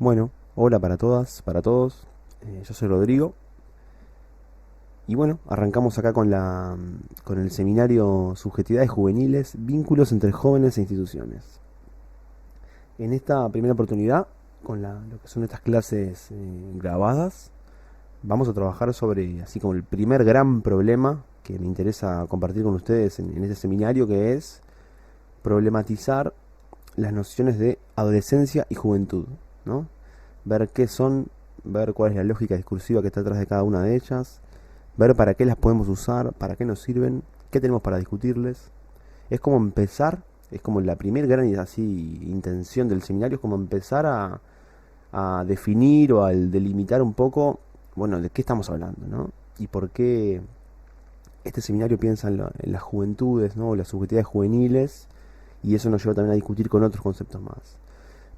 Bueno, hola para todas, para todos. Yo soy Rodrigo y bueno, arrancamos acá con el seminario Subjetividades Juveniles, Vínculos entre jóvenes e instituciones. En esta primera oportunidad, con lo que son estas clases grabadas, vamos a trabajar sobre así como el primer gran problema que me interesa compartir con ustedes en este seminario, que es problematizar las nociones de adolescencia y juventud, ¿no? Ver qué son, ver cuál es la lógica discursiva que está detrás de cada una de ellas, ver para qué las podemos usar, para qué nos sirven, qué tenemos para discutirles. Es como empezar, es como la primera gran así intención del seminario, es como empezar a definir o a delimitar un poco, bueno, de qué estamos hablando, ¿no? Y por qué este seminario piensa en las juventudes, ¿no? Las subjetividades juveniles, y eso nos lleva también a discutir con otros conceptos más.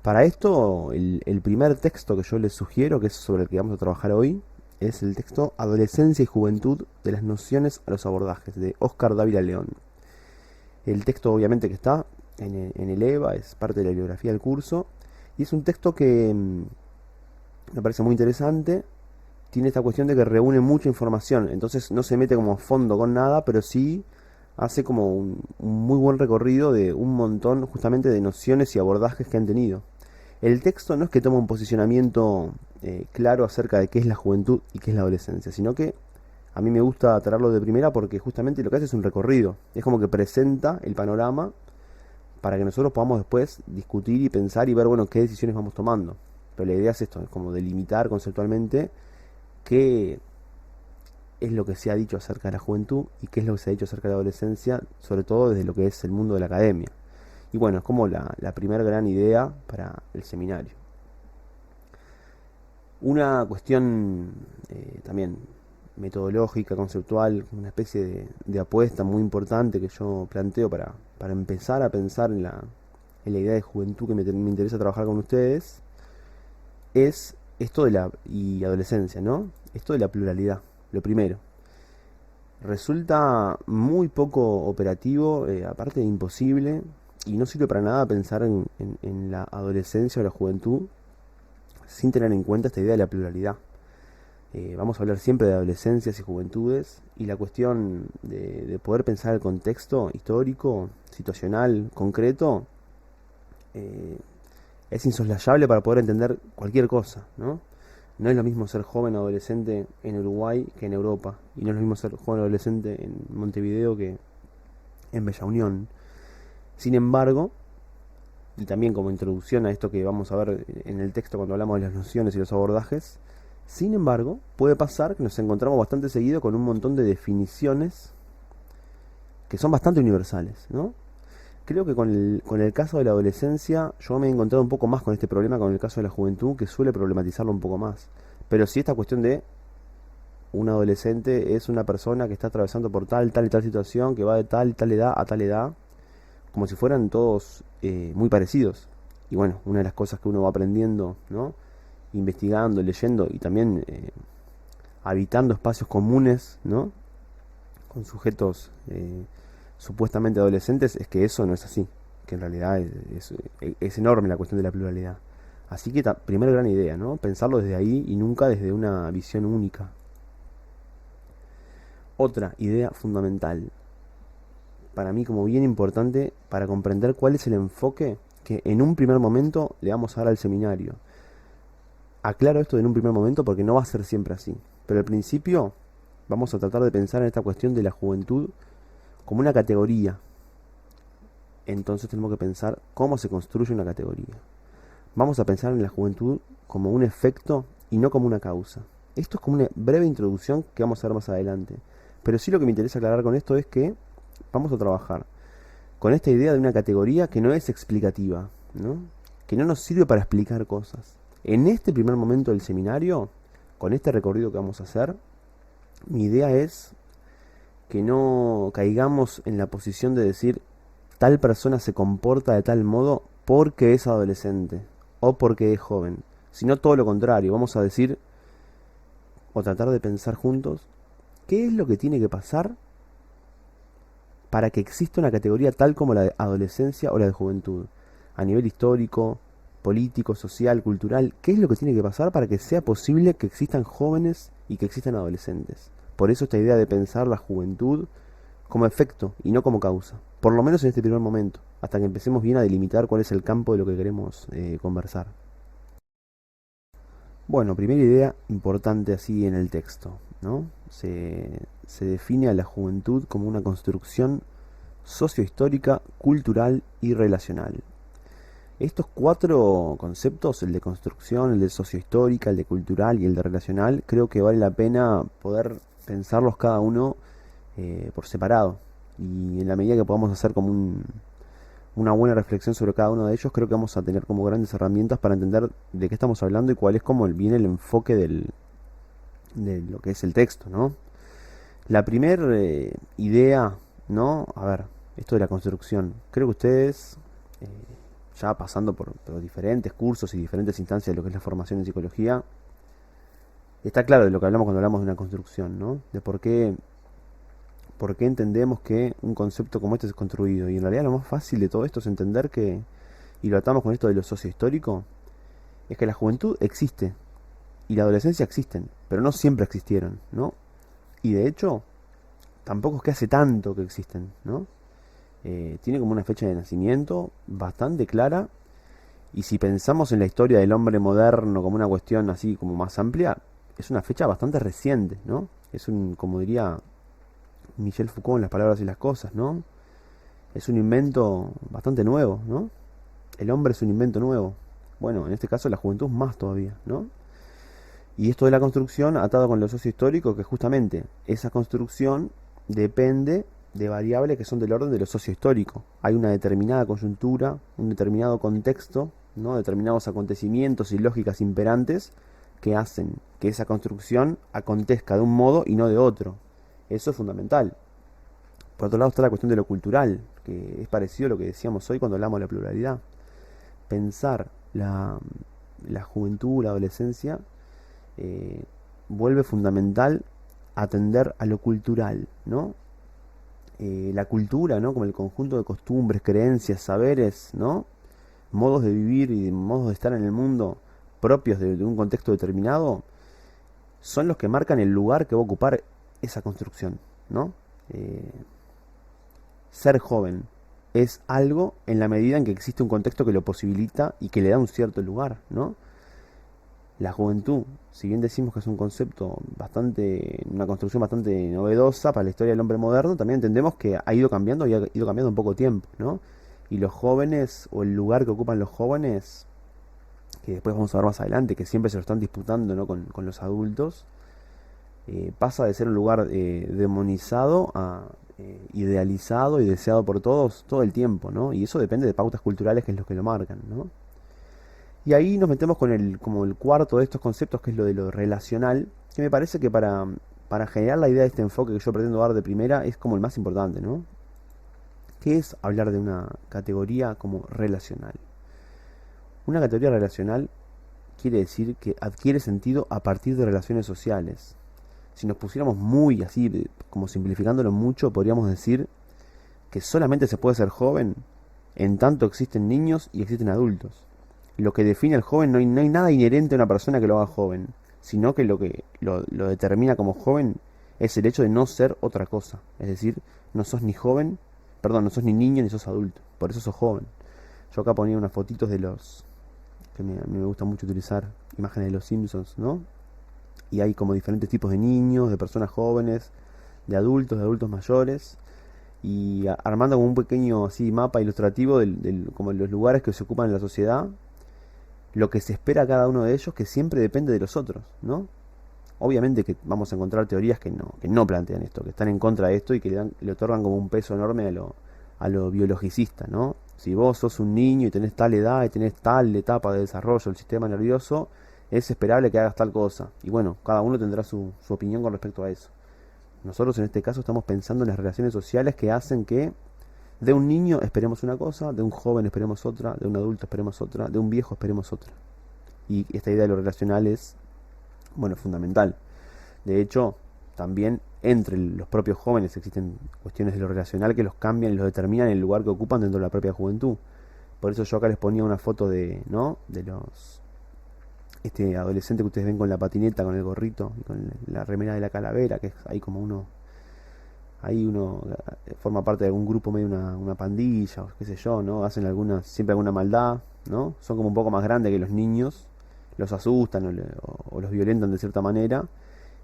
Para esto, el primer texto que yo les sugiero, que es sobre el que vamos a trabajar hoy, es el texto Adolescencia y Juventud de las nociones a los abordajes, de Óscar Dávila León. El texto obviamente que está en el EVA, es parte de la bibliografía del curso, y es un texto que me parece muy interesante. Tiene esta cuestión de que reúne mucha información, entonces no se mete como a fondo con nada, pero sí hace como un muy buen recorrido de un montón justamente de nociones y abordajes que han tenido. El texto no es que toma un posicionamiento claro acerca de qué es la juventud y qué es la adolescencia, sino que a mí me gusta traerlo de primera porque justamente lo que hace es un recorrido. Es como que presenta el panorama para que nosotros podamos después discutir y pensar y ver, bueno, qué decisiones vamos tomando. Pero la idea es esto, es como delimitar conceptualmente qué es lo que se ha dicho acerca de la juventud y qué es lo que se ha dicho acerca de la adolescencia, sobre todo desde lo que es el mundo de la academia. Y bueno, es como la primera gran idea para el seminario. Una cuestión también metodológica, conceptual, una especie de apuesta muy importante que yo planteo para empezar a pensar en la idea de juventud que me interesa trabajar con ustedes, es esto de y adolescencia, ¿no? Esto de la pluralidad, lo primero. Resulta muy poco operativo, aparte de imposible, y no sirve para nada pensar en la adolescencia o la juventud sin tener en cuenta esta idea de la pluralidad. Vamos a hablar siempre de adolescencias y juventudes, y la cuestión de poder pensar el contexto histórico, situacional, concreto, eh, es insoslayable para poder entender cualquier cosa, ¿no? No es lo mismo ser joven o adolescente en Uruguay que en Europa, y no es lo mismo ser joven o adolescente en Montevideo que en Bella Unión. Sin embargo, y también como introducción a esto que vamos a ver en el texto cuando hablamos de las nociones y los abordajes, sin embargo, puede pasar que nos encontramos bastante seguido con un montón de definiciones que son bastante universales, ¿no? Creo que con el caso de la adolescencia yo me he encontrado un poco más con este problema con el caso de la juventud, que suele problematizarlo un poco más. Pero sí esta cuestión de un adolescente es una persona que está atravesando por tal, tal y tal situación, que va de tal y tal edad a tal edad, como si fueran todos muy parecidos. Y bueno, una de las cosas que uno va aprendiendo, ¿no? Investigando, leyendo y también habitando espacios comunes, ¿no? Con sujetos supuestamente adolescentes, es que eso no es así, que en realidad es enorme la cuestión de la pluralidad. Así que, primera gran idea, ¿no? Pensarlo desde ahí y nunca desde una visión única. Otra idea fundamental, para mí como bien importante, para comprender cuál es el enfoque que en un primer momento le vamos a dar al seminario. Aclaro esto en un primer momento porque no va a ser siempre así. Pero al principio vamos a tratar de pensar en esta cuestión de la juventud como una categoría. Entonces tenemos que pensar cómo se construye una categoría. Vamos a pensar en la juventud como un efecto y no como una causa. Esto es como una breve introducción que vamos a ver más adelante. Pero sí lo que me interesa aclarar con esto es que vamos a trabajar con esta idea de una categoría que no es explicativa, ¿no? Que no nos sirve para explicar cosas. En este primer momento del seminario, con este recorrido que vamos a hacer, mi idea es que no caigamos en la posición de decir tal persona se comporta de tal modo porque es adolescente o porque es joven, sino todo lo contrario. Vamos a decir o tratar de pensar juntos qué es lo que tiene que pasar para que exista una categoría tal como la de adolescencia o la de juventud, a nivel histórico, político, social, cultural. ¿Qué es lo que tiene que pasar para que sea posible que existan jóvenes y que existan adolescentes? Por eso esta idea de pensar la juventud como efecto y no como causa. Por lo menos en este primer momento, hasta que empecemos bien a delimitar cuál es el campo de lo que queremos conversar. Bueno, primera idea importante así en el texto, ¿no? Se define a la juventud como una construcción sociohistórica, cultural y relacional. Estos cuatro conceptos, el de construcción, el de sociohistórica, el de cultural y el de relacional, creo que vale la pena poder pensarlos cada uno por separado. Y en la medida que podamos hacer como una buena reflexión sobre cada uno de ellos, creo que vamos a tener como grandes herramientas para entender de qué estamos hablando y cuál es como viene el enfoque de lo que es el texto, ¿no? La primera idea, ¿no? A ver, esto de la construcción. Creo que ustedes, eh, ya pasando por diferentes cursos y diferentes instancias de lo que es la formación en psicología, está claro de lo que hablamos cuando hablamos de una construcción, ¿no? De por qué entendemos que un concepto como este es construido. Y en realidad lo más fácil de todo esto es entender que, y lo atamos con esto de lo sociohistórico, es que la juventud existe y la adolescencia existen, pero no siempre existieron, ¿no? Y de hecho, tampoco es que hace tanto que existen, ¿no? Tiene como una fecha de nacimiento bastante clara, y si pensamos en la historia del hombre moderno como una cuestión así como más amplia, es una fecha bastante reciente, ¿no? Es un, como diría Michel Foucault en Las palabras y las cosas, ¿no? Es un invento bastante nuevo, ¿no? El hombre es un invento nuevo. Bueno, en este caso la juventud más todavía, ¿no? Y esto de la construcción atado con lo sociohistórico, que justamente esa construcción depende de variables que son del orden de lo sociohistórico. Hay una determinada coyuntura, un determinado contexto, ¿no? Determinados acontecimientos y lógicas imperantes que hacen que esa construcción acontezca de un modo y no de otro. Eso es fundamental. Por otro lado está la cuestión de lo cultural, que es parecido a lo que decíamos hoy cuando hablamos de la pluralidad. Pensar la juventud, la adolescencia, eh, vuelve fundamental atender a lo cultural, ¿no? La cultura, ¿no? Como el conjunto de costumbres, creencias, saberes, ¿no? Modos de vivir y modos de estar en el mundo propios de un contexto determinado, son los que marcan el lugar que va a ocupar esa construcción, ¿no? Eh, Ser joven es algo en la medida en que existe un contexto que lo posibilita y que le da un cierto lugar, ¿no? La juventud, si bien decimos que es un concepto bastante, una construcción bastante novedosa para la historia del hombre moderno, también entendemos que ha ido cambiando y ha ido cambiando en poco tiempo, ¿no? Y los jóvenes, o el lugar que ocupan los jóvenes, que después vamos a ver más adelante, que siempre se lo están disputando, ¿no? con los adultos, pasa de ser un lugar demonizado a idealizado y deseado por todos todo el tiempo, ¿no? Y eso depende de pautas culturales que es lo que lo marcan, ¿no? Y ahí nos metemos con como el cuarto de estos conceptos, que es lo de lo relacional, que me parece que para generar la idea de este enfoque que yo pretendo dar de primera es como el más importante, ¿no? ¿Qué es hablar de una categoría como relacional? Una categoría relacional quiere decir que adquiere sentido a partir de relaciones sociales. Si nos pusiéramos muy así, como simplificándolo mucho, podríamos decir que solamente se puede ser joven en tanto existen niños y existen adultos. Lo que define al joven, no hay nada inherente a una persona que lo haga joven, sino que lo determina como joven es el hecho de no ser otra cosa. Es decir, no sos ni joven, perdón, no sos ni niño ni sos adulto, por eso sos joven. Yo acá ponía unas fotitos de los, que a mí me gusta mucho utilizar imágenes de los Simpsons, ¿no? Y hay como diferentes tipos de niños, de personas jóvenes, de adultos mayores, y armando como un pequeño así mapa ilustrativo como los lugares que se ocupan en la sociedad, lo que se espera a cada uno de ellos, que siempre depende de los otros, ¿no? Obviamente que vamos a encontrar teorías que no plantean esto, que están en contra de esto y que le otorgan como un peso enorme a lo biologicista, ¿no? Si vos sos un niño y tenés tal edad y tenés tal etapa de desarrollo del sistema nervioso, es esperable que hagas tal cosa. Y bueno, cada uno tendrá su opinión con respecto a eso. Nosotros en este caso estamos pensando en las relaciones sociales que hacen que de un niño esperemos una cosa, de un joven esperemos otra, de un adulto esperemos otra, de un viejo esperemos otra. Y esta idea de lo relacional es, bueno, fundamental. De hecho, también entre los propios jóvenes existen cuestiones de lo relacional que los cambian y los determinan en el lugar que ocupan dentro de la propia juventud. Por eso yo acá les ponía una foto de, ¿no? De este adolescente que ustedes ven con la patineta, con el gorrito y con la remera de la calavera, que es ahí como uno forma parte de algún grupo medio una pandilla, o qué sé yo, ¿no? Hacen siempre alguna maldad, ¿no? Son como un poco más grandes que los niños, los asustan o los violentan de cierta manera.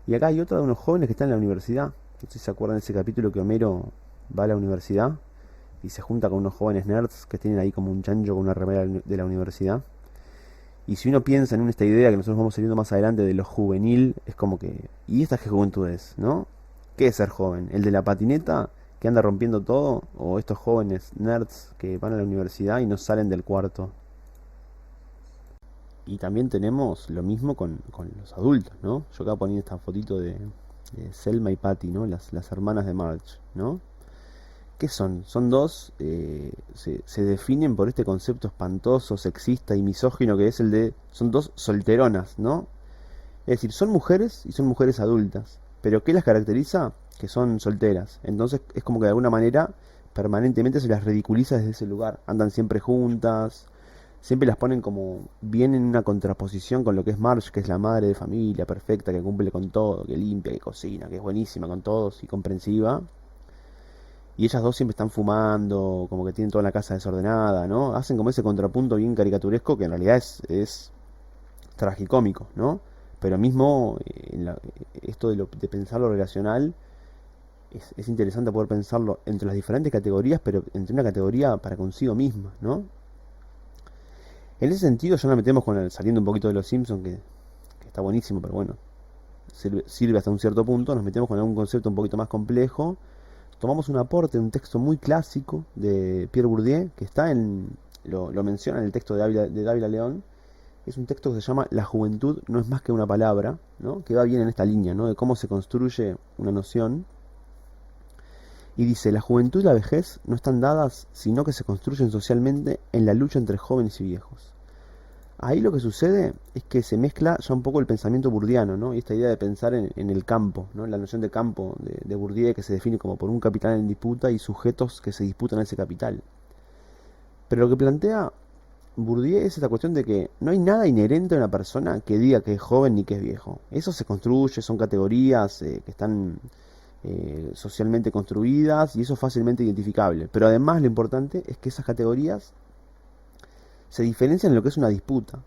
Y acá hay otra de unos jóvenes que están en la universidad. No sé si se acuerdan de ese capítulo que Homero va a la universidad y se junta con unos jóvenes nerds que tienen ahí como un chancho con una remera de la universidad. Y si uno piensa en esta idea que nosotros vamos saliendo más adelante de lo juvenil, es como que... ¿Y esta qué juventud es, no? ¿Qué es ser joven? ¿El de la patineta que anda rompiendo todo? ¿O estos jóvenes nerds que van a la universidad y no salen del cuarto? Y también tenemos lo mismo con los adultos, ¿no? Yo acá ponía esta fotito de Selma y Patty, ¿no? Las hermanas de Marge, ¿no? ¿Qué son? Son dos, se definen por este concepto espantoso, sexista y misógino que es el de... Son dos solteronas, ¿no? Es decir, son mujeres y son mujeres adultas. Pero ¿qué las caracteriza? Que son solteras. Entonces es como que de alguna manera permanentemente se las ridiculiza desde ese lugar. Andan siempre juntas, siempre las ponen como bien en una contraposición con lo que es Marge, que es la madre de familia perfecta, que cumple con todo, que limpia, que cocina, que es buenísima con todos y comprensiva. Y ellas dos siempre están fumando, como que tienen toda la casa desordenada, ¿no? Hacen como ese contrapunto bien caricaturesco que en realidad es tragicómico, ¿no? Pero mismo esto de pensar lo relacional es interesante poder pensarlo entre las diferentes categorías, pero entre una categoría para consigo misma, ¿no? En ese sentido ya nos metemos saliendo un poquito de los Simpsons, que está buenísimo, pero bueno, sirve hasta un cierto punto, nos metemos con algún concepto un poquito más complejo. Tomamos un aporte de un texto muy clásico de Pierre Bourdieu, que lo menciona en el texto de Dávila León. Es un texto que se llama La juventud no es más que una palabra, ¿no? Que va bien en esta línea, ¿no? De cómo se construye una noción. Y dice, la juventud y la vejez no están dadas, sino que se construyen socialmente en la lucha entre jóvenes y viejos. Ahí lo que sucede es que se mezcla ya un poco el pensamiento burdiano, ¿no? Y esta idea de pensar en el campo, ¿no? La noción de campo de Bourdieu, que se define como por un capital en disputa y sujetos que se disputan ese capital. Pero lo que plantea Bourdieu es esta cuestión de que no hay nada inherente a una persona que diga que es joven ni que es viejo. Eso se construye, son categorías que están socialmente construidas y eso es fácilmente identificable. Pero además lo importante es que esas categorías se diferencian en lo que es una disputa.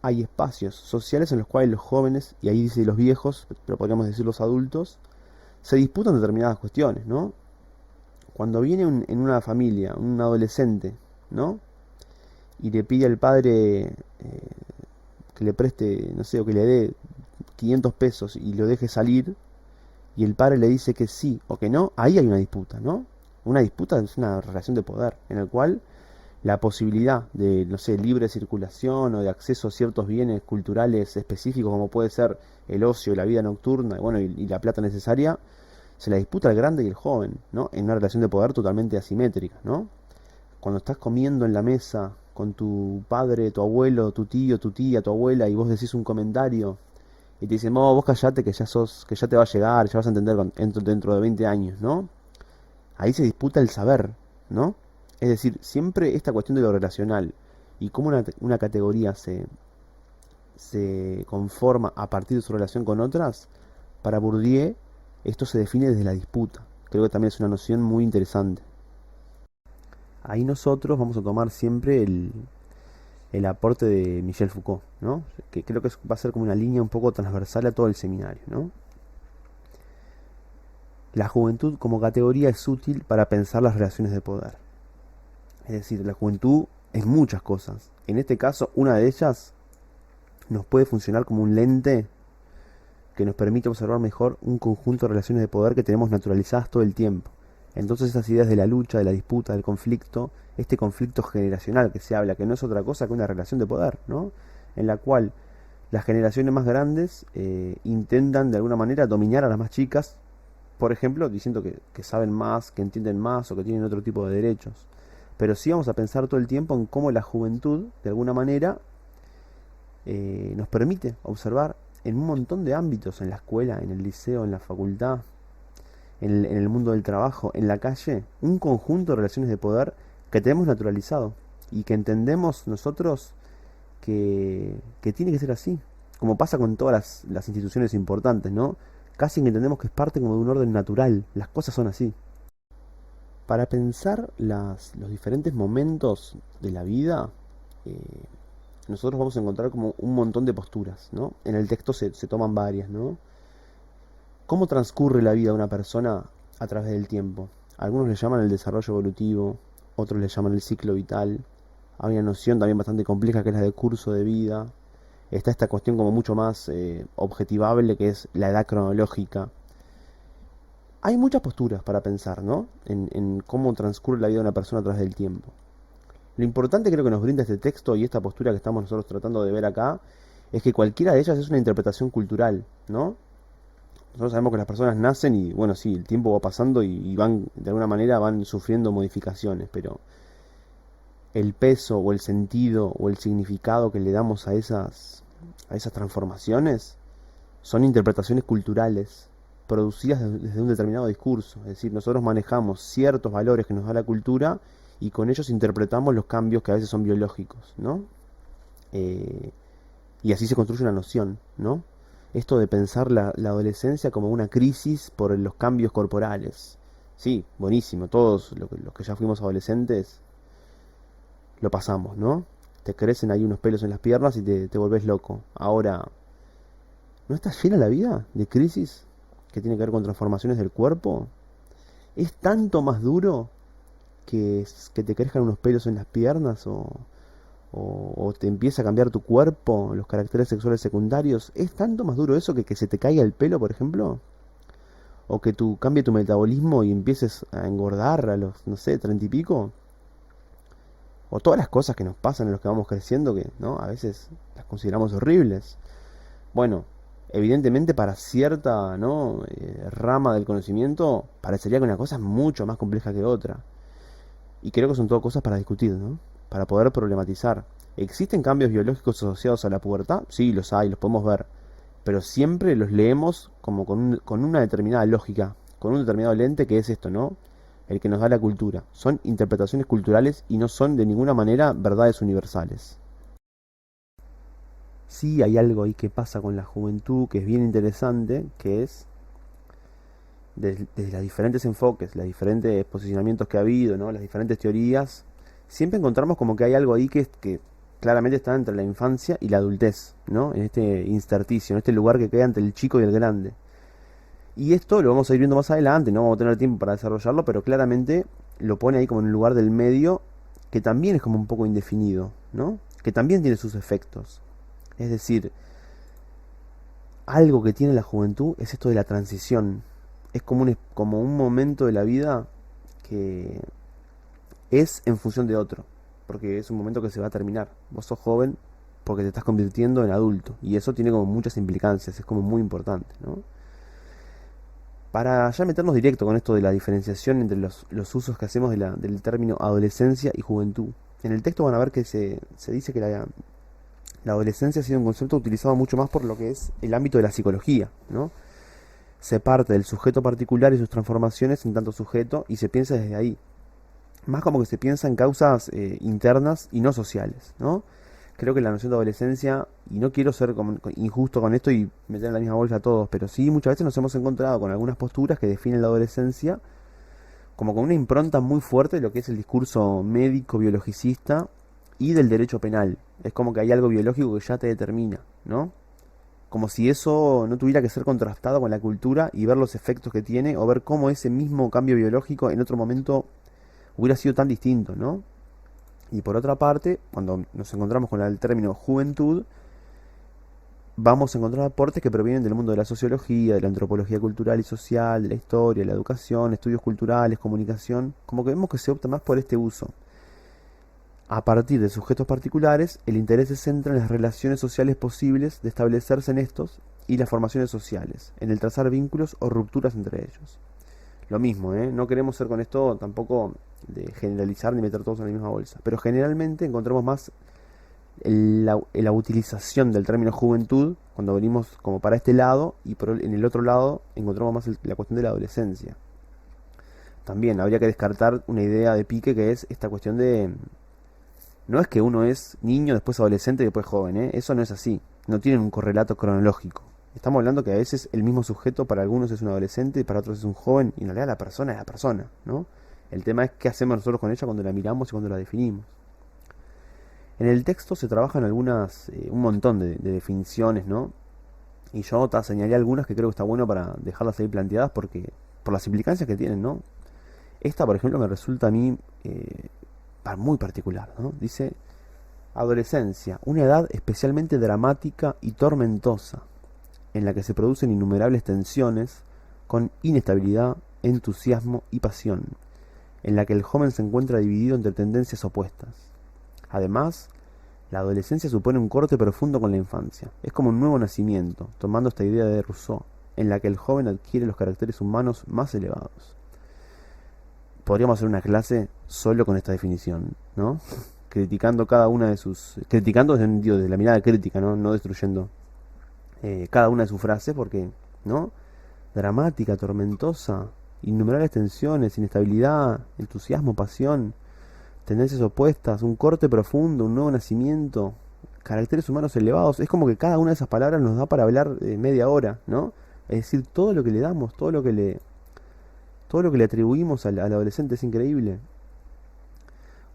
Hay espacios sociales en los cuales los jóvenes, y ahí dice los viejos, pero podríamos decir los adultos, se disputan determinadas cuestiones, ¿no? Cuando viene en una familia un adolescente, ¿no? Y le pide al padre que le preste, no sé, o que le dé 500 pesos y lo deje salir, y el padre le dice que sí o que no, ahí hay una disputa, ¿no? Una disputa es una relación de poder, en el cual la posibilidad de, no sé, libre circulación o de acceso a ciertos bienes culturales específicos, como puede ser el ocio, la vida nocturna, bueno, y la plata necesaria, se la disputa el grande y el joven, ¿no? En una relación de poder totalmente asimétrica, ¿no? Cuando estás comiendo en la mesa con tu padre, tu abuelo, tu tío, tu tía, tu abuela, y vos decís un comentario, y te dicen, vos callate que ya te va a llegar, ya vas a entender dentro de 20 años, ¿no? Ahí se disputa el saber, ¿no? Es decir, siempre esta cuestión de lo relacional y cómo una categoría se conforma a partir de su relación con otras, para Bourdieu esto se define desde la disputa. Creo que también es una noción muy interesante. Ahí nosotros vamos a tomar siempre el aporte de Michel Foucault, ¿no? Que creo que va a ser como una línea un poco transversal a todo el seminario, ¿no? La juventud como categoría es útil para pensar las relaciones de poder. Es decir, la juventud es muchas cosas. En este caso, una de ellas nos puede funcionar como un lente que nos permite observar mejor un conjunto de relaciones de poder que tenemos naturalizadas todo el tiempo. Entonces esas ideas de la lucha, de la disputa, del conflicto, este conflicto generacional que se habla, que no es otra cosa que una relación de poder, ¿no? En la cual las generaciones más grandes intentan de alguna manera dominar a las más chicas, por ejemplo, diciendo que saben más, que entienden más o que tienen otro tipo de derechos. Pero sí vamos a pensar todo el tiempo en cómo la juventud, de alguna manera, nos permite observar en un montón de ámbitos, en la escuela, en el liceo, en la facultad, en el mundo del trabajo, en la calle, un conjunto de relaciones de poder que tenemos naturalizado y que entendemos nosotros que tiene que ser así, como pasa con todas las instituciones importantes, ¿no? Casi que entendemos que es parte como de un orden natural, las cosas son así. Para pensar los diferentes momentos de la vida, eh, nosotros vamos a encontrar como un montón de posturas, ¿no? En el texto se toman varias, ¿no? ¿Cómo transcurre la vida de una persona a través del tiempo? Algunos le llaman el desarrollo evolutivo, otros le llaman el ciclo vital. Hay una noción también bastante compleja que es la de curso de vida. Está esta cuestión como mucho más objetivable que es la edad cronológica. Hay muchas posturas para pensar, ¿no? En cómo transcurre la vida de una persona a través del tiempo. Lo importante creo que nos brinda este texto y esta postura que estamos nosotros tratando de ver acá es que cualquiera de ellas es una interpretación cultural, ¿no? Nosotros sabemos que las personas nacen y, bueno, sí, el tiempo va pasando y van, de alguna manera, van sufriendo modificaciones, pero el peso o el sentido o el significado que le damos a esas transformaciones son interpretaciones culturales producidas desde un determinado discurso. Es decir, nosotros manejamos ciertos valores que nos da la cultura y con ellos interpretamos los cambios que a veces son biológicos, ¿no? Eh, y así se construye una noción, ¿no? Esto de pensar la adolescencia como una crisis por los cambios corporales. Sí, buenísimo, todos los que ya fuimos adolescentes lo pasamos, ¿no? Te crecen ahí unos pelos en las piernas y te volvés loco. Ahora, ¿no está llena la vida de crisis que tiene que ver con transformaciones del cuerpo? ¿Es tanto más duro que te crezcan unos pelos en las piernas o te empieza a cambiar tu cuerpo, los caracteres sexuales secundarios? ¿Es tanto más duro eso que se te caiga el pelo, por ejemplo? ¿O que cambie tu metabolismo y empieces a engordar a los, no sé, 30 y pico? O todas las cosas que nos pasan en los que vamos creciendo, que, ¿no? A veces las consideramos horribles. Bueno, evidentemente para cierta, ¿no? Rama del conocimiento parecería que una cosa es mucho más compleja que otra. Y creo que son todo cosas para discutir, ¿no? Para poder problematizar. ¿Existen cambios biológicos asociados a la pubertad? Sí, los hay, los podemos ver. Pero siempre los leemos como con una determinada lógica, con un determinado lente que es esto, ¿no? El que nos da la cultura. Son interpretaciones culturales y no son de ninguna manera verdades universales. Sí, hay algo ahí que pasa con la juventud que es bien interesante, que es desde los diferentes enfoques, los diferentes posicionamientos que ha habido, ¿no? Las diferentes teorías, siempre encontramos como que hay algo ahí que claramente está entre la infancia y la adultez, ¿no? En este intersticio, en este lugar que queda entre el chico y el grande. Y esto lo vamos a ir viendo más adelante, no vamos a tener tiempo para desarrollarlo, pero claramente lo pone ahí como en un lugar del medio que también es como un poco indefinido, ¿no? Que también tiene sus efectos. Es decir, algo que tiene la juventud es esto de la transición. Es como un momento de la vida que es en función de otro, porque es un momento que se va a terminar. Vos sos joven porque te estás convirtiendo en adulto, y eso tiene como muchas implicancias, es como muy importante, ¿no? Para ya meternos directo con esto de la diferenciación entre los usos que hacemos del término adolescencia y juventud. En el texto van a ver que se dice que la adolescencia ha sido un concepto utilizado mucho más por lo que es el ámbito de la psicología, ¿no? Se parte del sujeto particular y sus transformaciones en tanto sujeto y se piensa desde ahí. Más como que se piensa en causas internas y no sociales, ¿no? Creo que la noción de adolescencia, y no quiero ser injusto con esto y meter en la misma bolsa a todos, pero sí muchas veces nos hemos encontrado con algunas posturas que definen la adolescencia como con una impronta muy fuerte de lo que es el discurso médico, biologicista y del derecho penal. Es como que hay algo biológico que ya te determina, ¿no? Como si eso no tuviera que ser contrastado con la cultura y ver los efectos que tiene o ver cómo ese mismo cambio biológico en otro momento hubiera sido tan distinto, ¿no? Y por otra parte, cuando nos encontramos con el término juventud, vamos a encontrar aportes que provienen del mundo de la sociología, de la antropología cultural y social, de la historia, la educación, estudios culturales, comunicación, como que vemos que se opta más por este uso. A partir de sujetos particulares, el interés se centra en las relaciones sociales posibles de establecerse en estos y las formaciones sociales, en el trazar vínculos o rupturas entre ellos. Lo mismo, ¿eh? No queremos ser con esto tampoco de generalizar ni meter todos en la misma bolsa, pero generalmente encontramos más la utilización del término juventud cuando venimos como para este lado y en el otro lado encontramos más la cuestión de la adolescencia. También habría que descartar una idea de pique que es esta cuestión No es que uno es niño, después adolescente y después joven, ¿eh? Eso no es así. No tienen un correlato cronológico. Estamos hablando que a veces el mismo sujeto para algunos es un adolescente y para otros es un joven, y en realidad la persona es la persona, ¿no? El tema es qué hacemos nosotros con ella cuando la miramos y cuando la definimos. En el texto se trabajan un montón de definiciones, ¿no? Y yo señalé algunas que creo que está bueno para dejarlas ahí planteadas por las implicancias que tienen, ¿no? Esta, por ejemplo, me resulta a mí muy particular, ¿no? Dice, adolescencia, una edad especialmente dramática y tormentosa, en la que se producen innumerables tensiones, con inestabilidad, entusiasmo y pasión, en la que el joven se encuentra dividido entre tendencias opuestas. Además, la adolescencia supone un corte profundo con la infancia. Es como un nuevo nacimiento, tomando esta idea de Rousseau, en la que el joven adquiere los caracteres humanos más elevados. Podríamos hacer una clase solo con esta definición, ¿no? Criticando cada una de sus... Criticando desde la mirada crítica, ¿no? No destruyendo cada una de sus frases, porque, ¿no? Dramática, tormentosa, innumerables tensiones, inestabilidad, entusiasmo, pasión, tendencias opuestas, un corte profundo, un nuevo nacimiento, caracteres humanos elevados. Es como que cada una de esas palabras nos da para hablar media hora, ¿no? Es decir, todo lo que le damos, todo lo que le atribuimos al adolescente es increíble.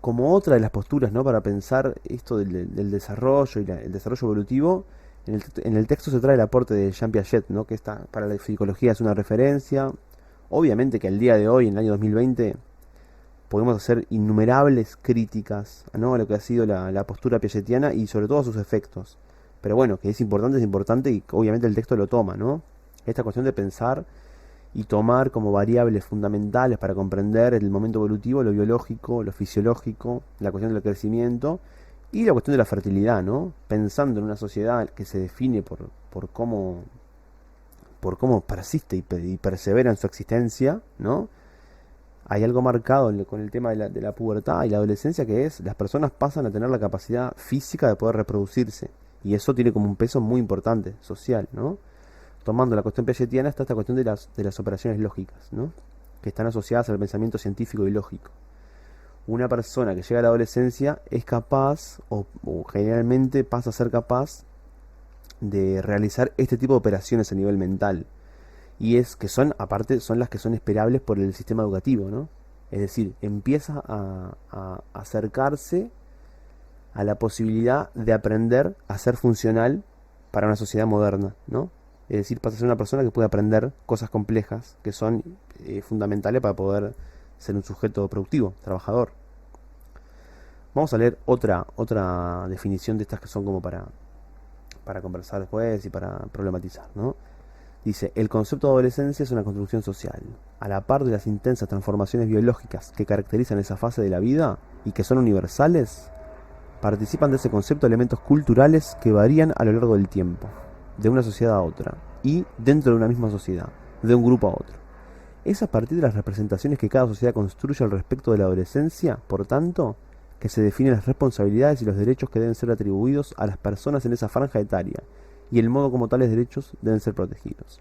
Como otra de las posturas, ¿no? Para pensar esto del desarrollo y el desarrollo evolutivo, en el texto se trae el aporte de Jean Piaget, ¿no? Que para la psicología es una referencia. Obviamente que al día de hoy, en el año 2020, podemos hacer innumerables críticas, ¿no? A lo que ha sido la postura piagetiana y sobre todo a sus efectos. Pero bueno, que es importante y obviamente el texto lo toma, ¿no? Esta cuestión de pensar y tomar como variables fundamentales para comprender el momento evolutivo, lo biológico, lo fisiológico, la cuestión del crecimiento y la cuestión de la fertilidad, ¿no? Pensando en una sociedad que se define por cómo persiste y persevera en su existencia, ¿no? Hay algo marcado con el tema de la pubertad y la adolescencia, que es las personas pasan a tener la capacidad física de poder reproducirse, y eso tiene como un peso muy importante social, ¿no? Tomando la cuestión piagetiana está esta cuestión de las operaciones lógicas, ¿no? Que están asociadas al pensamiento científico y lógico. Una persona que llega a la adolescencia es capaz, o generalmente pasa a ser capaz, de realizar este tipo de operaciones a nivel mental. Y es que aparte, son las que son esperables por el sistema educativo, ¿no? Es decir, empieza a acercarse a la posibilidad de aprender a ser funcional para una sociedad moderna, ¿no? Es decir, pasa a ser una persona que puede aprender cosas complejas que son fundamentales para poder ser un sujeto productivo, trabajador. Vamos a leer otra definición de estas que son como para conversar después y para problematizar, ¿no? Dice, el concepto de adolescencia es una construcción social. A la par de las intensas transformaciones biológicas que caracterizan esa fase de la vida y que son universales, participan de ese concepto elementos culturales que varían a lo largo del tiempo, de una sociedad a otra, y dentro de una misma sociedad, de un grupo a otro. Es a partir de las representaciones que cada sociedad construye al respecto de la adolescencia, por tanto, que se definen las responsabilidades y los derechos que deben ser atribuidos a las personas en esa franja etaria, y el modo como tales derechos deben ser protegidos.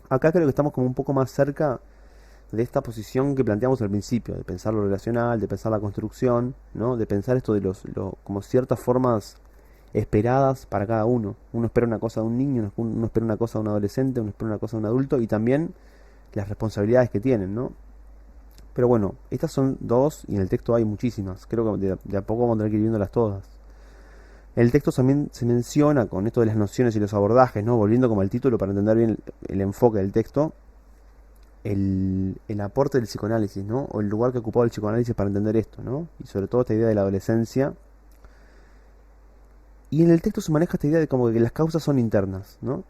Acá creo que estamos como un poco más cerca de esta posición que planteamos al principio, de pensar lo relacional, de pensar la construcción, ¿no? De pensar esto de como ciertas formas esperadas para cada uno. Uno espera una cosa de un niño, uno espera una cosa de un adolescente, uno espera una cosa de un adulto, y también las responsabilidades que tienen, ¿no? Pero bueno, estas son dos, y en el texto hay muchísimas. Creo que de a poco vamos a tener que ir viéndolas todas. El texto también se menciona con esto de las nociones y los abordajes, ¿no? Volviendo como al título para entender bien el enfoque del texto, el aporte del psicoanálisis, ¿no? O el lugar que ocupaba el psicoanálisis para entender esto, ¿no? Y sobre todo esta idea de la adolescencia. Y en el texto se maneja esta idea de como que las causas son internas, ¿no?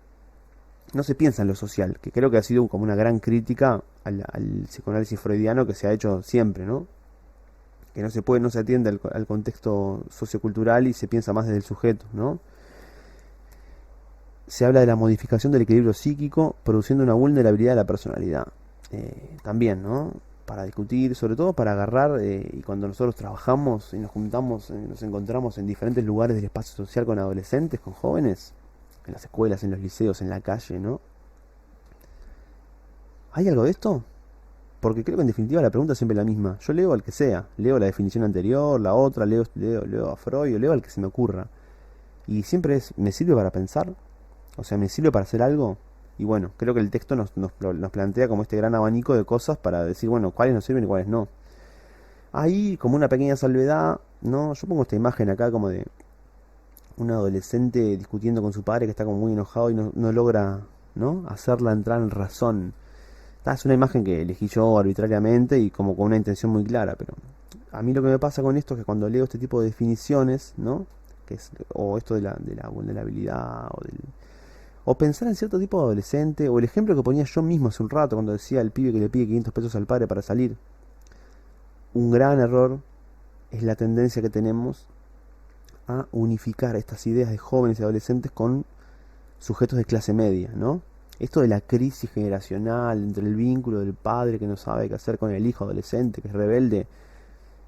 No se piensa en lo social, que creo que ha sido como una gran crítica al psicoanálisis freudiano que se ha hecho siempre, ¿no? Que no se atiende al contexto sociocultural y se piensa más desde el sujeto, ¿no? Se habla de la modificación del equilibrio psíquico, produciendo una vulnerabilidad de la personalidad. También, ¿no? Para discutir, sobre todo para agarrar, y cuando nosotros trabajamos y nos juntamos, nos encontramos en diferentes lugares del espacio social con adolescentes, con jóvenes, en las escuelas, en los liceos, en la calle, ¿no? ¿Hay algo de esto? Porque creo que en definitiva la pregunta es siempre la misma. Yo leo al que sea, leo la definición anterior, la otra, leo a Freud, o leo al que se me ocurra. Y siempre es, ¿me sirve para pensar? O sea, ¿me sirve para hacer algo? Y bueno, creo que el texto nos plantea como este gran abanico de cosas para decir, bueno, cuáles nos sirven y cuáles no. Ahí, como una pequeña salvedad, ¿no? Yo pongo esta imagen acá como de un adolescente discutiendo con su padre que está como muy enojado y no logra, ¿no? Hacerla entrar en razón. Es una imagen que elegí yo arbitrariamente y como con una intención muy clara, pero a mí lo que me pasa con esto es que cuando leo este tipo de definiciones, ¿no? Que es, o esto de la vulnerabilidad, o pensar en cierto tipo de adolescente, o el ejemplo que ponía yo mismo hace un rato cuando decía el pibe que le pide 500 pesos al padre para salir. Un gran error es la tendencia que tenemos a unificar estas ideas de jóvenes y adolescentes con sujetos de clase media, ¿no? Esto de la crisis generacional entre el vínculo del padre que no sabe qué hacer con el hijo adolescente, que es rebelde,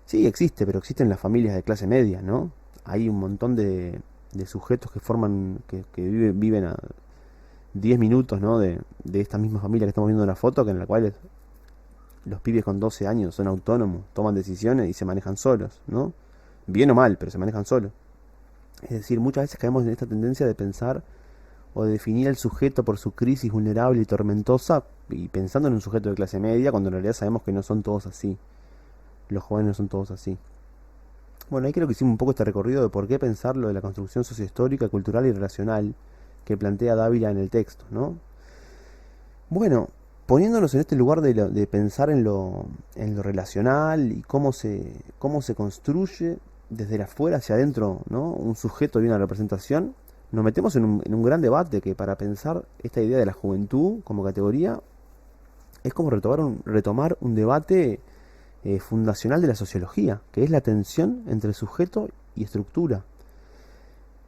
sí existe, pero existen las familias de clase media, ¿no? Hay un montón de sujetos que forman, que viven a 10 minutos, ¿no? De esta misma familia que estamos viendo en la foto, que en la cual los pibes con 12 años son autónomos, toman decisiones y se manejan solos, ¿no? Bien o mal, pero se manejan solos. Es decir, muchas veces caemos en esta tendencia de pensar o de definir al sujeto por su crisis vulnerable y tormentosa y pensando en un sujeto de clase media cuando en realidad sabemos que no son todos así. Los jóvenes no son todos así. Bueno, ahí creo que hicimos un poco este recorrido de por qué pensar lo de la construcción sociohistórica, cultural y relacional que plantea Dávila en el texto, ¿no? Bueno, poniéndonos en este lugar de pensar en lo relacional y cómo se construye desde el afuera hacia adentro, ¿no? Un sujeto y una representación, nos metemos en un gran debate que para pensar esta idea de la juventud como categoría es como retomar un debate fundacional de la sociología, que es la tensión entre sujeto y estructura.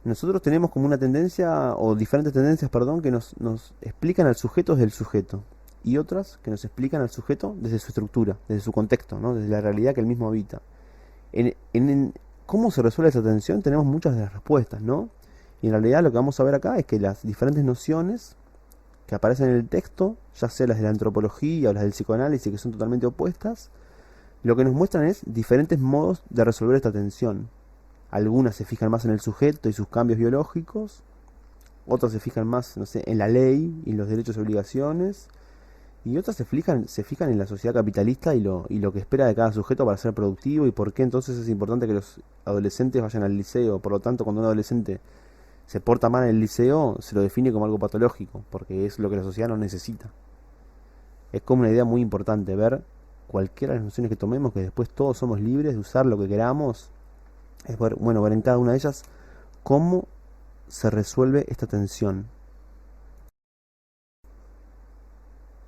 Nosotros tenemos como una tendencia, o diferentes tendencias, perdón, que nos explican al sujeto desde el sujeto, y otras que nos explican al sujeto desde su estructura, desde su contexto, ¿no? Desde la realidad que él mismo habita. En cómo se resuelve esa tensión tenemos muchas de las respuestas, ¿no? Y en realidad lo que vamos a ver acá es que las diferentes nociones que aparecen en el texto, ya sea las de la antropología o las del psicoanálisis, que son totalmente opuestas, lo que nos muestran es diferentes modos de resolver esta tensión. Algunas se fijan más en el sujeto y sus cambios biológicos, otras se fijan más, no sé, en la ley y los derechos y obligaciones, y otras se fijan en la sociedad capitalista y lo que espera de cada sujeto para ser productivo y por qué entonces es importante que los adolescentes vayan al liceo. Por lo tanto, cuando un adolescente se porta mal en el liceo, se lo define como algo patológico, porque es lo que la sociedad no necesita. Es como una idea muy importante ver cualquiera de las nociones que tomemos, que después todos somos libres de usar lo que queramos. Es ver en cada una de ellas cómo se resuelve esta tensión.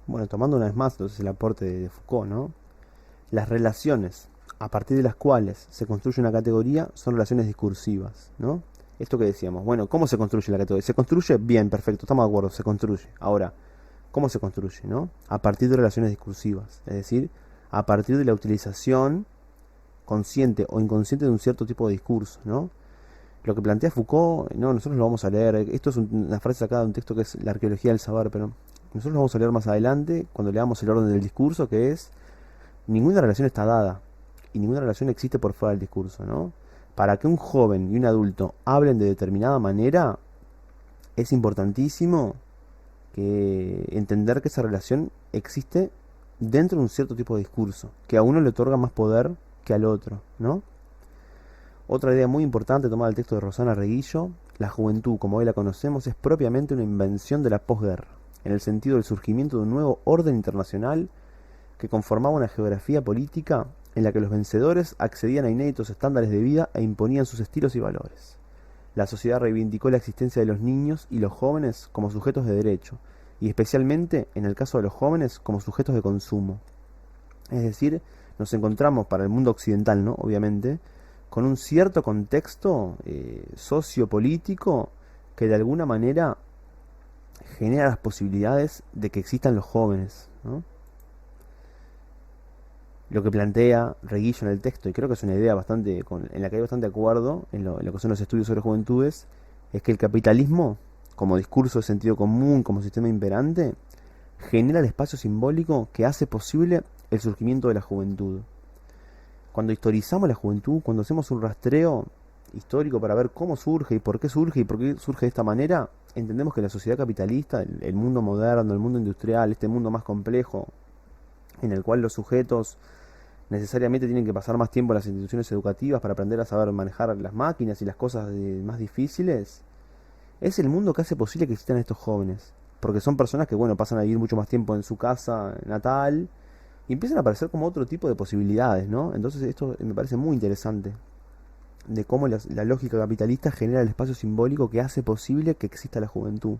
Bueno, tomando una vez más entonces el aporte de Foucault, ¿no? Las relaciones a partir de las cuales se construye una categoría son relaciones discursivas, ¿no? Esto que decíamos, bueno, ¿cómo se construye la categoría? ¿Se construye? Bien, perfecto, estamos de acuerdo, se construye. Ahora, ¿cómo se construye, no? A partir de relaciones discursivas, es decir, a partir de la utilización consciente o inconsciente de un cierto tipo de discurso, ¿no? Lo que plantea Foucault, no, nosotros lo vamos a leer, esto es una frase sacada de un texto que es La arqueología del saber, pero nosotros lo vamos a leer más adelante cuando leamos el orden del discurso, que es, ninguna relación está dada y ninguna relación existe por fuera del discurso, ¿no? Para que un joven y un adulto hablen de determinada manera, es importantísimo que entender que esa relación existe dentro de un cierto tipo de discurso, que a uno le otorga más poder que al otro, ¿no? Otra idea muy importante tomada del texto de Rosana Reguillo: la juventud, como hoy la conocemos, es propiamente una invención de la posguerra, en el sentido del surgimiento de un nuevo orden internacional que conformaba una geografía política en la que los vencedores accedían a inéditos estándares de vida e imponían sus estilos y valores. La sociedad reivindicó la existencia de los niños y los jóvenes como sujetos de derecho, y especialmente, en el caso de los jóvenes, como sujetos de consumo. Es decir, nos encontramos para el mundo occidental, ¿no? Obviamente, con un cierto contexto sociopolítico que de alguna manera genera las posibilidades de que existan los jóvenes, ¿no? Lo que plantea Reguillo en el texto, y creo que es una idea en la que hay bastante acuerdo en lo que son los estudios sobre juventudes, es que el capitalismo, como discurso de sentido común, como sistema imperante, genera el espacio simbólico que hace posible el surgimiento de la juventud. Cuando historizamos la juventud, cuando hacemos un rastreo histórico para ver cómo surge y por qué surge de esta manera, entendemos que la sociedad capitalista, el mundo moderno, el mundo industrial, este mundo más complejo, en el cual los sujetos necesariamente tienen que pasar más tiempo en las instituciones educativas para aprender a saber manejar las máquinas y las cosas más difíciles, es el mundo que hace posible que existan estos jóvenes. Porque son personas que, bueno, pasan a vivir mucho más tiempo en su casa natal y empiezan a aparecer como otro tipo de posibilidades, ¿no? Entonces esto me parece muy interesante, de cómo la lógica capitalista genera el espacio simbólico que hace posible que exista la juventud.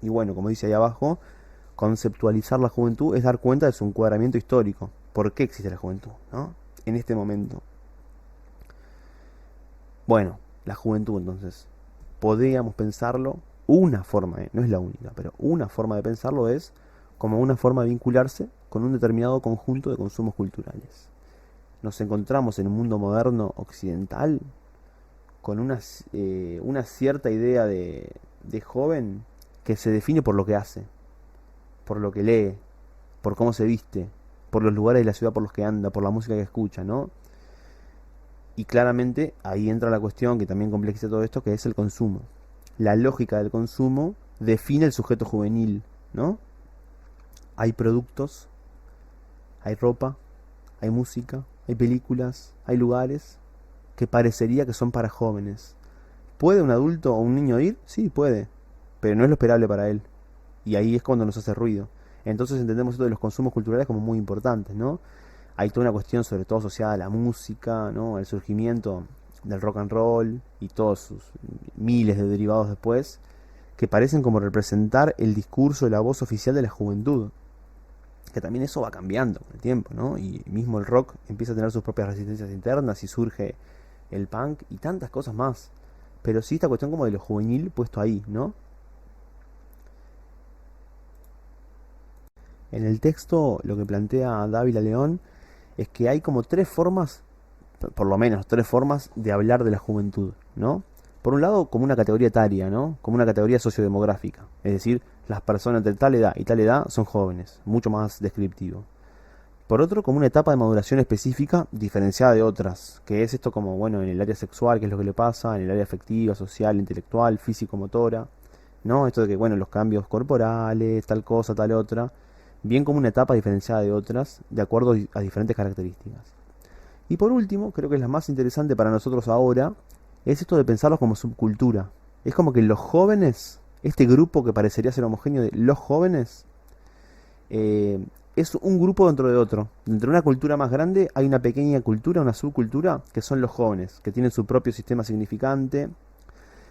Y bueno, como dice ahí abajo, conceptualizar la juventud es dar cuenta de su encuadramiento histórico. ¿Por qué existe la juventud, ¿no? En este momento. Bueno, la juventud entonces, podríamos pensarlo, una forma, no es la única, pero una forma de pensarlo es como una forma de vincularse con un determinado conjunto de consumos culturales. Nos encontramos en un mundo moderno occidental con una cierta idea de joven que se define por lo que hace, por lo que lee, por cómo se viste, por los lugares de la ciudad por los que anda, por la música que escucha, ¿no? Y claramente ahí entra la cuestión que también complejiza todo esto, que es el consumo. La lógica del consumo define el sujeto juvenil, ¿no? Hay productos, hay ropa, hay música, hay películas, hay lugares que parecería que son para jóvenes. ¿Puede un adulto o un niño ir? Sí, puede, pero no es lo esperable para él. Y ahí es cuando nos hace ruido. Entonces entendemos esto de los consumos culturales como muy importantes, ¿no? Hay toda una cuestión sobre todo asociada a la música, ¿no? Al surgimiento del rock and roll y todos sus miles de derivados después, que parecen como representar el discurso y la voz oficial de la juventud. Que también eso va cambiando con el tiempo, ¿no? Y mismo el rock empieza a tener sus propias resistencias internas y surge el punk y tantas cosas más. Pero sí esta cuestión como de lo juvenil puesto ahí, ¿no? En el texto lo que plantea Dávila León es que hay como tres formas, por lo menos tres formas de hablar de la juventud, ¿no? Por un lado, como una categoría etaria, ¿no? Como una categoría sociodemográfica. Es decir, las personas entre tal edad y tal edad son jóvenes, mucho más descriptivo. Por otro, como una etapa de maduración específica diferenciada de otras, que es esto como, bueno, en el área sexual, que es lo que le pasa, en el área afectiva, social, intelectual, físico-motora, ¿no? Esto de que, bueno, los cambios corporales, tal cosa, tal otra, bien como una etapa diferenciada de otras, de acuerdo a diferentes características. Y por último, creo que es la más interesante para nosotros ahora, es esto de pensarlos como subcultura. Es como que los jóvenes, este grupo que parecería ser homogéneo de los jóvenes, eh, es un grupo dentro de otro. Dentro de una cultura más grande hay una pequeña cultura, una subcultura, que son los jóvenes, que tienen su propio sistema significante.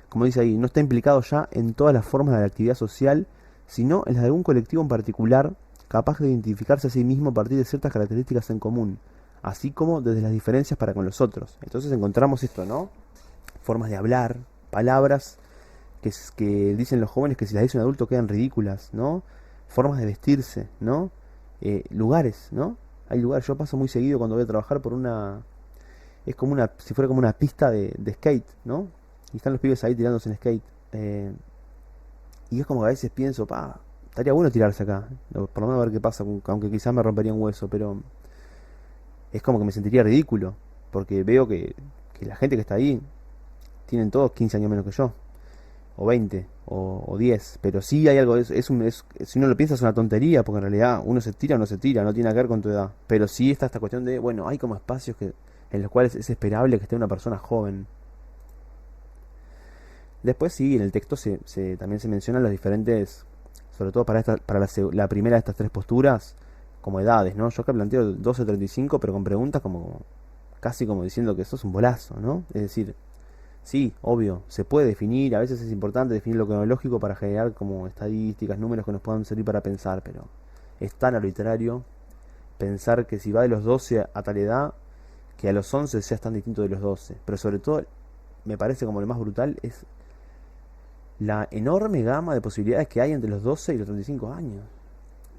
Como dice ahí, no está implicado ya en todas las formas de la actividad social, sino en las de algún colectivo en particular, capaz de identificarse a sí mismo a partir de ciertas características en común, así como desde las diferencias para con los otros. Entonces encontramos esto, ¿no? Formas de hablar, palabras que dicen los jóvenes que si las dice un adulto quedan ridículas, ¿no? Formas de vestirse, ¿no? Lugares, ¿no? Hay lugares, yo paso muy seguido cuando voy a trabajar por una... Es como una, si fuera como una pista de skate, ¿no? Y están los pibes ahí tirándose en skate. Y es como que a veces pienso, pa, estaría bueno tirarse acá. Por lo menos a ver qué pasa, aunque quizás me rompería un hueso, pero es como que me sentiría ridículo. Porque veo que la gente que está ahí tienen todos 15 años menos que yo. O 20, o 10. Pero sí hay algo, si uno lo piensa es una tontería, porque en realidad uno se tira o no se tira, no tiene nada que ver con tu edad. Pero sí está esta cuestión de, bueno, hay como espacios en los cuales es esperable que esté una persona joven. Después sí, en el texto también se mencionan los diferentes, sobre todo para la primera de estas tres posturas, como edades, ¿no? Yo acá planteo 12-35, pero con preguntas como casi como diciendo que eso es un bolazo, ¿no? Es decir, sí, obvio, se puede definir, a veces es importante definir lo cronológico para generar como estadísticas, números que nos puedan servir para pensar, pero es tan arbitrario pensar que si va de los 12 a tal edad, que a los 11 seas tan distinto de los 12. Pero sobre todo, me parece como lo más brutal es la enorme gama de posibilidades que hay entre los 12 y los 35 años.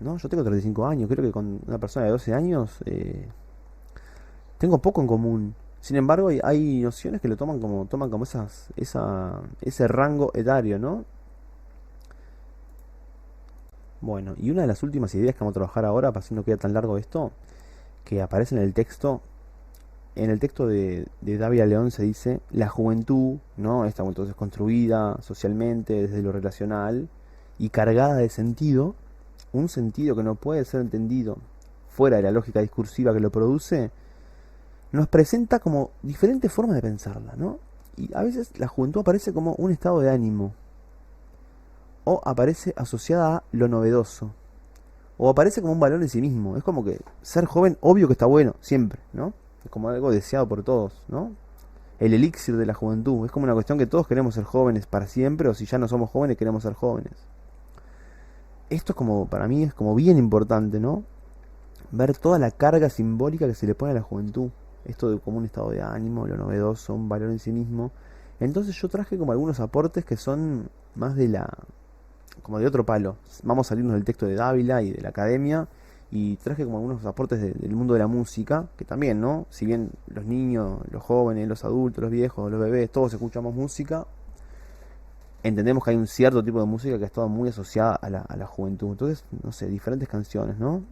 ¿No? Yo tengo 35 años, creo que con una persona de 12 años tengo poco en común. Sin embargo, hay nociones que lo toman como ese rango etario, ¿no? Bueno, y una de las últimas ideas que vamos a trabajar ahora, para que no quede tan largo esto, que aparece en el texto de Dávila León se dice, la juventud, ¿no? Está entonces construida socialmente desde lo relacional y cargada de sentido, un sentido que no puede ser entendido fuera de la lógica discursiva que lo produce, nos presenta como diferentes formas de pensarla, ¿no? Y a veces la juventud aparece como un estado de ánimo, o aparece asociada a lo novedoso, o aparece como un valor en sí mismo. Es como que ser joven, obvio que está bueno, siempre, ¿no? Es como algo deseado por todos, ¿no? El elixir de la juventud. Es como una cuestión que todos queremos ser jóvenes para siempre, o si ya no somos jóvenes, queremos ser jóvenes. Esto es como, para mí, es como bien importante, ¿no? Ver toda la carga simbólica que se le pone a la juventud. Esto de como un estado de ánimo, lo novedoso, un valor en sí mismo. Entonces yo traje como algunos aportes que son más como de otro palo. Vamos a salirnos del texto de Dávila y de la academia y traje como algunos aportes del mundo de la música, que también, ¿no? Si bien los niños, los jóvenes, los adultos, los viejos, los bebés, todos escuchamos música, entendemos que hay un cierto tipo de música que ha estado muy asociada a la juventud. Entonces, no sé, diferentes canciones, ¿no?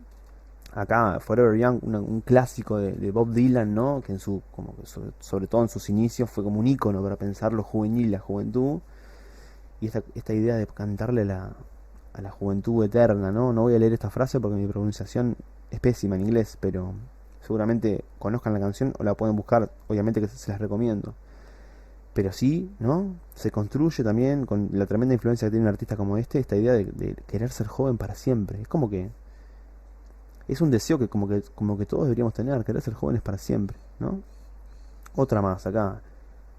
Acá, Forever Young, un clásico de Bob Dylan, ¿no? Que en su, como que sobre todo en sus inicios fue como un ícono para pensar lo juvenil, la juventud. Y esta idea de cantarle a la juventud eterna, ¿no? No voy a leer esta frase porque mi pronunciación es pésima en inglés, pero seguramente conozcan la canción o la pueden buscar, obviamente que se las recomiendo. Pero sí, ¿no? Se construye también con la tremenda influencia que tiene un artista como este, esta idea de querer ser joven para siempre. Es como que es un deseo que como que todos deberíamos tener, querer ser jóvenes para siempre, ¿no? Otra más acá,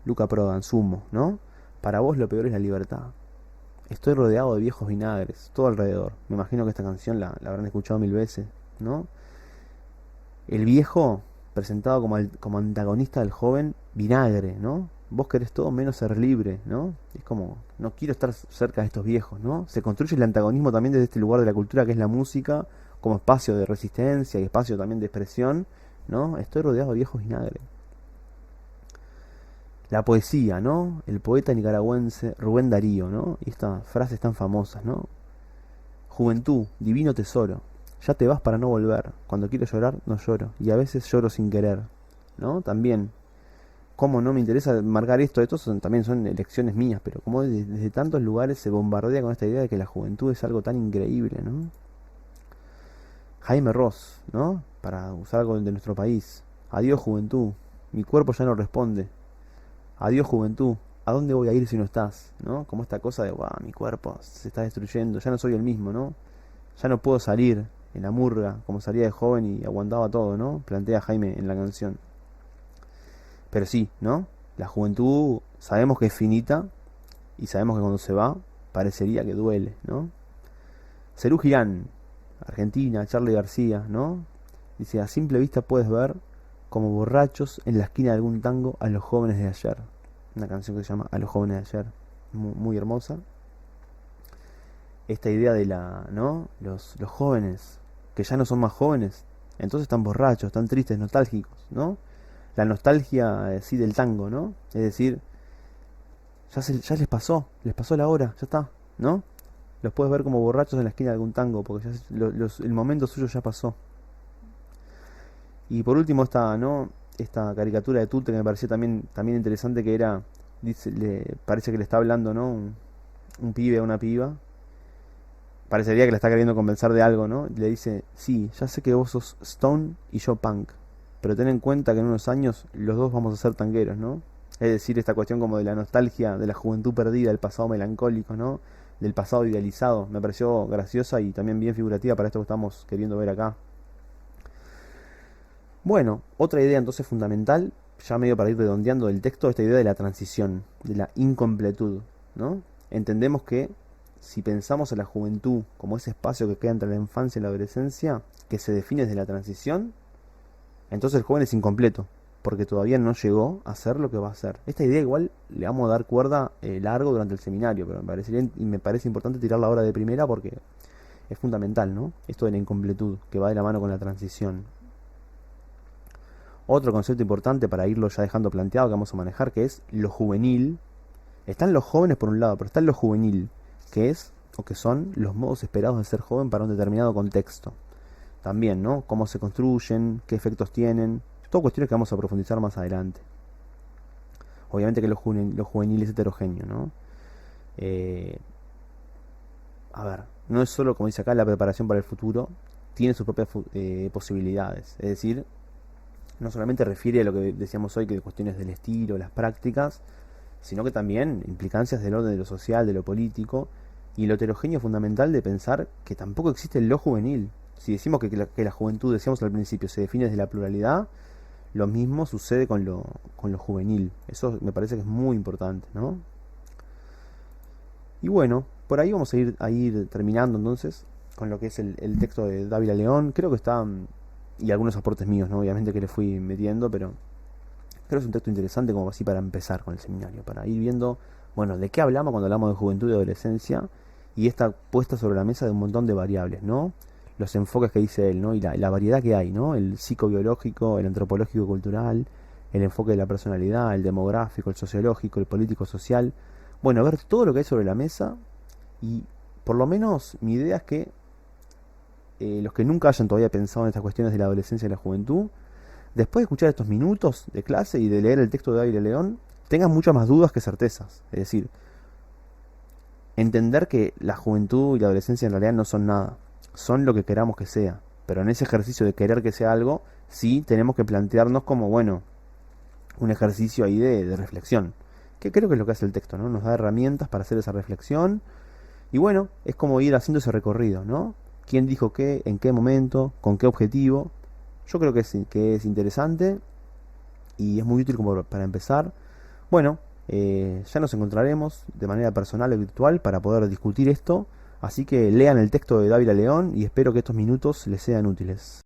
Luca Prodan, Sumo, ¿no? Para vos lo peor es la libertad. Estoy rodeado de viejos vinagres, todo alrededor. Me imagino que esta canción la habrán escuchado mil veces, ¿no? El viejo presentado como antagonista del joven, vinagre, ¿no? Vos querés todo menos ser libre, ¿no? Es como, no quiero estar cerca de estos viejos, ¿no? Se construye el antagonismo también desde este lugar de la cultura que es la música, como espacio de resistencia y espacio también de expresión, ¿no? Estoy rodeado de viejos vinagre. La poesía, ¿no? El poeta nicaragüense Rubén Darío, ¿no? Y estas frases tan famosas, ¿no? Juventud, divino tesoro. Ya te vas para no volver. Cuando quiero llorar, no lloro. Y a veces lloro sin querer, ¿no? También, cómo no me interesa marcar esto. También son elecciones mías, pero como desde tantos lugares se bombardea con esta idea de que la juventud es algo tan increíble, ¿no? Jaime Ross, ¿no? Para usar algo de nuestro país. Adiós, juventud. Mi cuerpo ya no responde. Adiós, juventud. ¿A dónde voy a ir si no estás? ¿No? Como esta cosa de, wow, mi cuerpo se está destruyendo, ya no soy el mismo, ¿no? Ya no puedo salir en la murga como salía de joven y aguantaba todo, ¿no? Plantea Jaime en la canción. Pero sí, ¿no? La juventud sabemos que es finita y sabemos que cuando se va parecería que duele, ¿no? Cerú Girán, Argentina, Charly García, ¿no? Dice, a simple vista puedes ver como borrachos en la esquina de algún tango a los jóvenes de ayer. Una canción que se llama A los jóvenes de ayer, muy hermosa. Esta idea de ¿no? Los jóvenes, que ya no son más jóvenes, entonces están borrachos, están tristes, nostálgicos, ¿no? La nostalgia, sí, del tango, ¿no? Es decir, ya les pasó la hora, ya está, ¿no? Los puedes ver como borrachos en la esquina de algún tango, porque el momento suyo ya pasó. Y por último ¿no? Esta caricatura de Tulte que me pareció también interesante, que era, parece que le está hablando, ¿no? Un pibe a una piba. Parecería que le está queriendo convencer de algo, ¿no? Le dice, sí, ya sé que vos sos Stone y yo Punk, pero ten en cuenta que en unos años los dos vamos a ser tangueros, ¿no? Es decir, esta cuestión como de la nostalgia, de la juventud perdida, del pasado melancólico, ¿no? Del pasado idealizado. Me pareció graciosa y también bien figurativa para esto que estamos queriendo ver acá. Bueno, otra idea entonces fundamental, ya medio para ir redondeando del texto, esta idea de la transición, de la incompletud, ¿no? Entendemos que si pensamos en la juventud como ese espacio que queda entre la infancia y la adolescencia, que se define desde la transición, entonces el joven es incompleto, porque todavía no llegó a ser lo que va a ser. Esta idea igual le vamos a dar cuerda largo durante el seminario, pero me parece importante tirarla ahora de primera porque es fundamental, ¿no? Esto de la incompletud, que va de la mano con la transición. Otro concepto importante para irlo ya dejando planteado que vamos a manejar, que es lo juvenil. Están los jóvenes por un lado, pero está lo juvenil, que es o que son los modos esperados de ser joven para un determinado contexto. También, ¿no? Cómo se construyen, qué efectos tienen, todo cuestiones que vamos a profundizar más adelante. Obviamente que lo juvenil es heterogéneo, ¿no? Eh, a ver, no es solo, como dice acá, la preparación para el futuro, tiene sus propias posibilidades. Es decir, no solamente refiere a lo que decíamos hoy, que de cuestiones del estilo, las prácticas, sino que también implicancias del orden de lo social, de lo político, y lo heterogéneo fundamental de pensar que tampoco existe lo juvenil. Si decimos que la juventud, decíamos al principio, se define desde la pluralidad, lo mismo sucede con lo juvenil. Eso me parece que es muy importante, ¿no? Y bueno, por ahí vamos a ir terminando entonces con lo que es el texto de Dávila León. Creo que está, y algunos aportes míos, ¿no? Obviamente que le fui metiendo, pero creo que es un texto interesante como así para empezar con el seminario, para ir viendo, bueno, de qué hablamos cuando hablamos de juventud y adolescencia, y esta puesta sobre la mesa de un montón de variables, ¿no? Los enfoques que dice él, ¿no? Y la variedad que hay, ¿no? El psicobiológico, el antropológico cultural, el enfoque de la personalidad, el demográfico, el sociológico, el político social. Bueno, ver todo lo que hay sobre la mesa, y por lo menos mi idea es que los que nunca hayan todavía pensado en estas cuestiones de la adolescencia y la juventud, después de escuchar estos minutos de clase y de leer el texto de Dávila León, tengan muchas más dudas que certezas. Es decir, entender que la juventud y la adolescencia en realidad no son nada, son lo que queramos que sea. Pero en ese ejercicio de querer que sea algo, sí tenemos que plantearnos como, bueno, un ejercicio ahí de reflexión. Que creo que es lo que hace el texto, ¿no? Nos da herramientas para hacer esa reflexión. Y bueno, es como ir haciendo ese recorrido, ¿no? ¿Quién dijo qué, en qué momento, con qué objetivo? Yo creo que es interesante y es muy útil como para empezar. Bueno, ya nos encontraremos de manera personal o virtual para poder discutir esto. Así que lean el texto de Dávila León y espero que estos minutos les sean útiles.